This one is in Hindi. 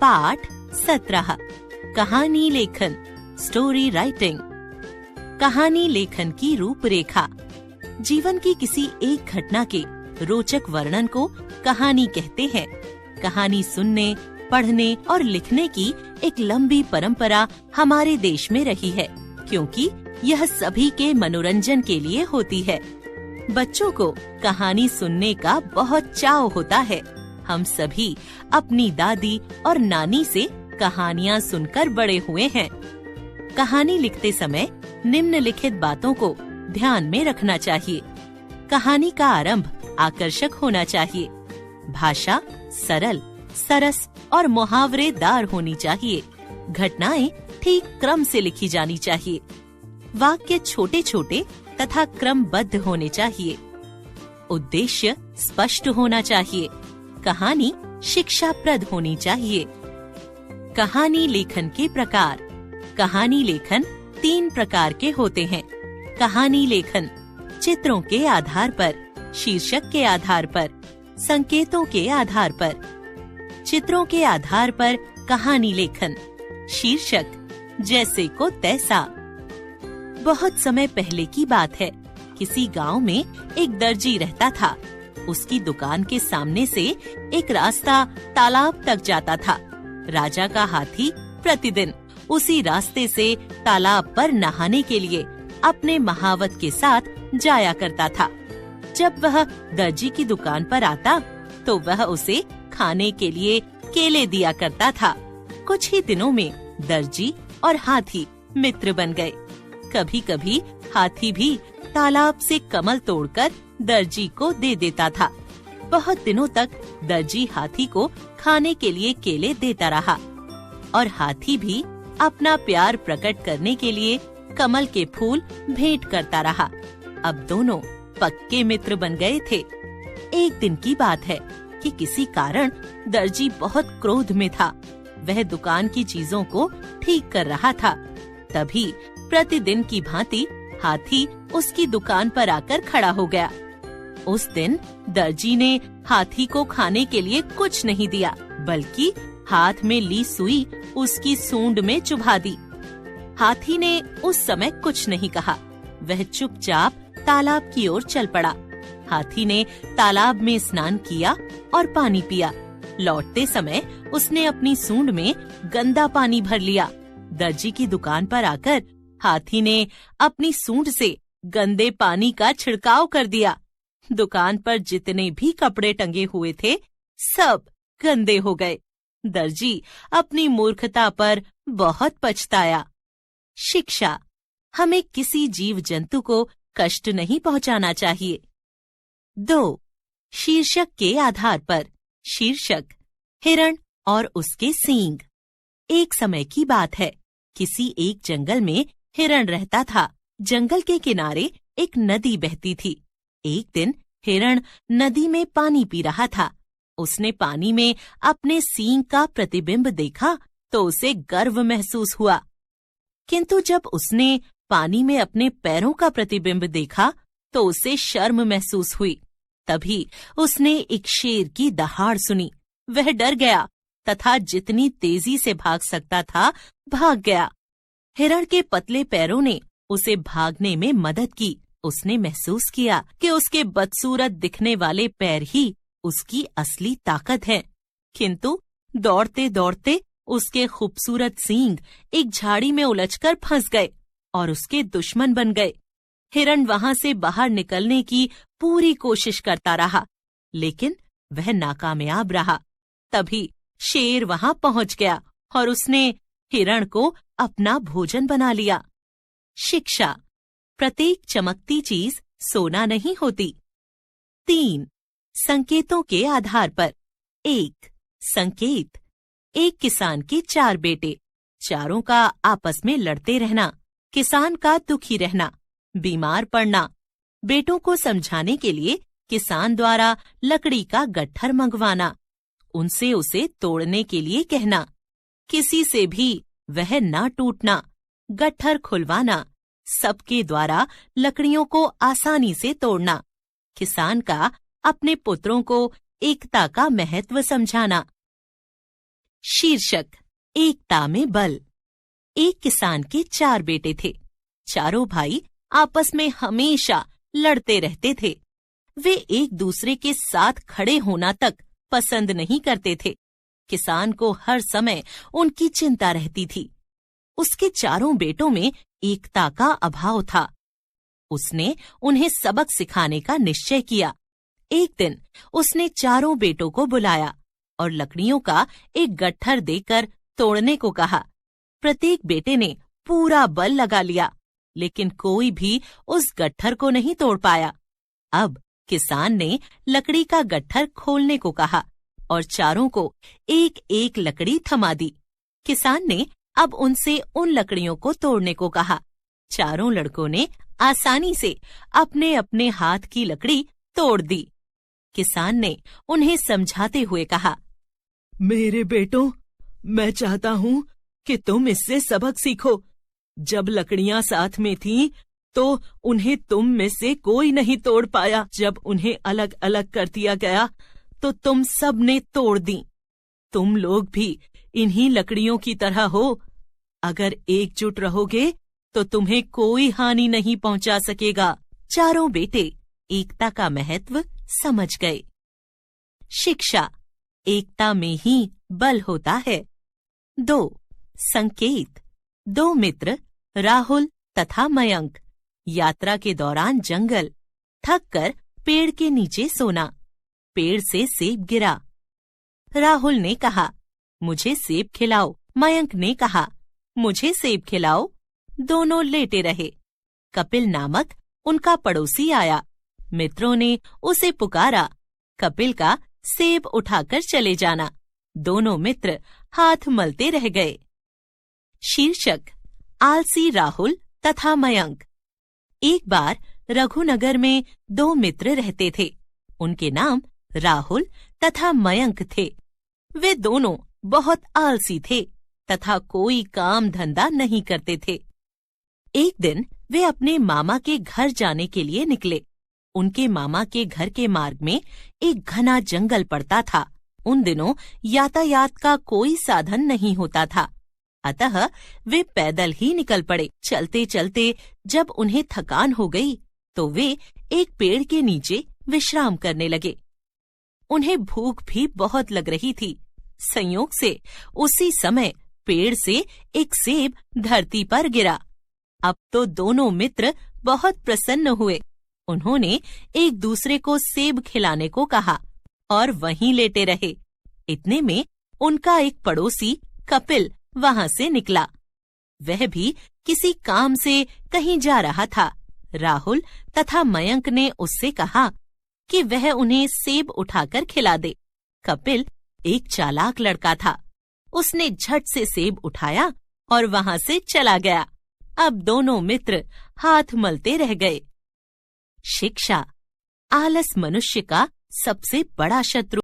पाठ 17 कहानी लेखन स्टोरी राइटिंग। कहानी लेखन की रूपरेखा। जीवन की किसी एक घटना के रोचक वर्णन को कहानी कहते हैं। कहानी सुनने, पढ़ने और लिखने की एक लंबी परंपरा हमारे देश में रही है, क्योंकि यह सभी के मनोरंजन के लिए होती है। बच्चों को कहानी सुनने का बहुत चाव होता है। हम सभी अपनी दादी और नानी से कहानियाँ सुनकर बड़े हुए हैं। कहानी लिखते समय निम्नलिखित बातों को ध्यान में रखना चाहिए। कहानी का आरंभ आकर्षक होना चाहिए। भाषा सरल, सरस और मुहावरेदार होनी चाहिए। घटनाएं ठीक क्रम से लिखी जानी चाहिए। वाक्य छोटे छोटे तथा क्रमबद्ध होने चाहिए। उद्देश्य स्पष्ट होना चाहिए। कहानी शिक्षाप्रद होनी चाहिए। कहानी लेखन के प्रकार। कहानी लेखन 3 प्रकार के होते हैं। कहानी लेखन चित्रों के आधार पर, शीर्षक के आधार पर, संकेतों के आधार पर। चित्रों के आधार पर कहानी लेखन। शीर्षक जैसे को तैसा। बहुत समय पहले की बात है। किसी गांव में एक दर्जी रहता था। उसकी दुकान के सामने से एक रास्ता तालाब तक जाता था। राजा का हाथी प्रतिदिन उसी रास्ते से तालाब पर नहाने के लिए अपने महावत के साथ जाया करता था। जब वह दर्जी की दुकान पर आता तो वह उसे खाने के लिए केले दिया करता था। कुछ ही दिनों में दर्जी और हाथी मित्र बन गए। कभी कभी हाथी भी तालाब से कमल तोड़कर दर्जी को दे देता था। बहुत दिनों तक दर्जी हाथी को खाने के लिए केले देता रहा और हाथी भी अपना प्यार प्रकट करने के लिए कमल के फूल भेंट करता रहा। अब दोनों पक्के मित्र बन गए थे। एक दिन की बात है कि किसी कारण दर्जी बहुत क्रोध में था। वह दुकान की चीजों को ठीक कर रहा था। तभी प्रतिदिन की भांति हाथी उसकी दुकान पर आकर खड़ा हो गया। उस दिन दर्जी ने हाथी को खाने के लिए कुछ नहीं दिया, बल्कि हाथ में ली सुई उसकी सूंड में चुभा दी। हाथी ने उस समय कुछ नहीं कहा। वह चुपचाप तालाब की ओर चल पड़ा। हाथी ने तालाब में स्नान किया और पानी पिया। लौटते समय उसने अपनी सूंड में गंदा पानी भर लिया। दर्जी की दुकान पर आकर हाथी ने अपनी सूंड से गंदे पानी का छिड़काव कर दिया। दुकान पर जितने भी कपड़े टंगे हुए थे, सब गंदे हो गए। दर्जी अपनी मूर्खता पर बहुत पछताया। शिक्षा। हमें किसी जीव जंतु को कष्ट नहीं पहुंचाना चाहिए। 2. शीर्षक के आधार पर। शीर्षक हिरण और उसके सींग। एक समय की बात है। किसी एक जंगल में हिरण रहता था। जंगल के किनारे एक नदी बहती थी। एक दिन हिरण नदी में पानी पी रहा था। उसने पानी में अपने सींग का प्रतिबिंब देखा तो उसे गर्व महसूस हुआ। किंतु जब उसने पानी में अपने पैरों का प्रतिबिंब देखा तो उसे शर्म महसूस हुई। तभी उसने एक शेर की दहाड़ सुनी। वह डर गया तथा जितनी तेजी से भाग सकता था भाग गया। हिरण के पतले पैरों ने उसे भागने में मदद की। उसने महसूस किया कि उसके बदसूरत दिखने वाले पैर ही उसकी असली ताकत है। किंतु दौड़ते दौड़ते उसके खूबसूरत सींग एक झाड़ी में उलझकर फंस गए और उसके दुश्मन बन गए। हिरण वहां से बाहर निकलने की पूरी कोशिश करता रहा, लेकिन वह नाकामयाब रहा। तभी शेर वहां पहुंच गया और उसने हिरण को अपना भोजन बना लिया। शिक्षा। प्रत्येक चमकती चीज सोना नहीं होती। 3. संकेतों के आधार पर। 1. संकेत। एक किसान के 4 बेटे। चारों का आपस में लड़ते रहना, किसान का दुखी रहना, बीमार पड़ना। बेटों को समझाने के लिए किसान द्वारा लकड़ी का गट्ठर मंगवाना, उनसे उसे तोड़ने के लिए कहना, किसी से भी वह ना टूटना, गट्ठर खुलवाना, सबके द्वारा लकड़ियों को आसानी से तोड़ना। किसान का अपने पुत्रों को एकता का महत्व समझाना। शीर्षक एकता में बल। एक किसान के 4 बेटे थे। चारों भाई आपस में हमेशा लड़ते रहते थे। वे एक दूसरे के साथ खड़े होना तक पसंद नहीं करते थे। किसान को हर समय उनकी चिंता रहती थी। उसके चारों बेटों में एकता का अभाव था। उसने उन्हें सबक सिखाने का निश्चय किया। एक दिन उसने चारों बेटों को बुलाया और लकड़ियों का एक गट्ठर देकर तोड़ने को कहा। प्रत्येक बेटे ने पूरा बल लगा लिया, लेकिन कोई भी उस गट्ठर को नहीं तोड़ पाया। अब किसान ने लकड़ी का गट्ठर खोलने को कहा और चारों को एक एक लकड़ी थमा दी। किसान ने अब उनसे उन लकड़ियों को तोड़ने को कहा। चारों लड़कों ने आसानी से अपने अपने हाथ की लकड़ी तोड़ दी। किसान ने उन्हें समझाते हुए कहा, मेरे बेटों, मैं चाहता हूँ कि तुम इससे सबक सीखो। जब लकड़ियां साथ में थीं, तो उन्हें तुम में से कोई नहीं तोड़ पाया। जब उन्हें अलग अलग कर दिया गया, तो तुम सब ने तोड़ दी। तुम लोग भी इन्हीं लकड़ियों की तरह हो। अगर एकजुट रहोगे, तो तुम्हें कोई हानि नहीं पहुंचा सकेगा। चारों बेटे एकता का महत्व समझ गए। शिक्षा, एकता में ही बल होता है। 2. संकेत। 2 मित्र राहुल तथा मयंक। यात्रा के दौरान जंगल। थक कर पेड़ के नीचे सोना। पेड़ से सेब गिरा। राहुल ने कहा, मुझे सेब खिलाओ। मयंक ने कहा, मुझे सेब खिलाओ। दोनों लेटे रहे। कपिल नामक उनका पड़ोसी आया। मित्रों ने उसे पुकारा। कपिल का सेब उठाकर चले जाना। दोनों मित्र हाथ मलते रह गए। शीर्षक, आलसी राहुल तथा मयंक। एक बार रघुनगर में 2 मित्र रहते थे। उनके नाम राहुल तथा मयंक थे। वे दोनों बहुत आलसी थे तथा कोई काम धंधा नहीं करते थे। एक दिन वे अपने मामा के घर जाने के लिए निकले। उनके मामा के घर के मार्ग में एक घना जंगल पड़ता था। उन दिनों यातायात का कोई साधन नहीं होता था, अतः वे पैदल ही निकल पड़े। चलते चलते जब उन्हें थकान हो गई, तो वे एक पेड़ के नीचे विश्राम करने लगे। उन्हें भूख भी बहुत लग रही थी। संयोग से उसी समय पेड़ से एक सेब धरती पर गिरा। अब तो दोनों मित्र बहुत प्रसन्न हुए। उन्होंने एक दूसरे को सेब खिलाने को कहा और वहीं लेटे रहे। इतने में उनका एक पड़ोसी कपिल वहां से निकला। वह भी किसी काम से कहीं जा रहा था। राहुल तथा मयंक ने उससे कहा कि वह उन्हें सेब उठाकर खिला दे। कपिल एक चालाक लड़का था। उसने झट से सेब उठाया और वहां से चला गया। अब दोनों मित्र हाथ मलते रह गए। शिक्षा, आलस मनुष्य का सबसे बड़ा शत्रु।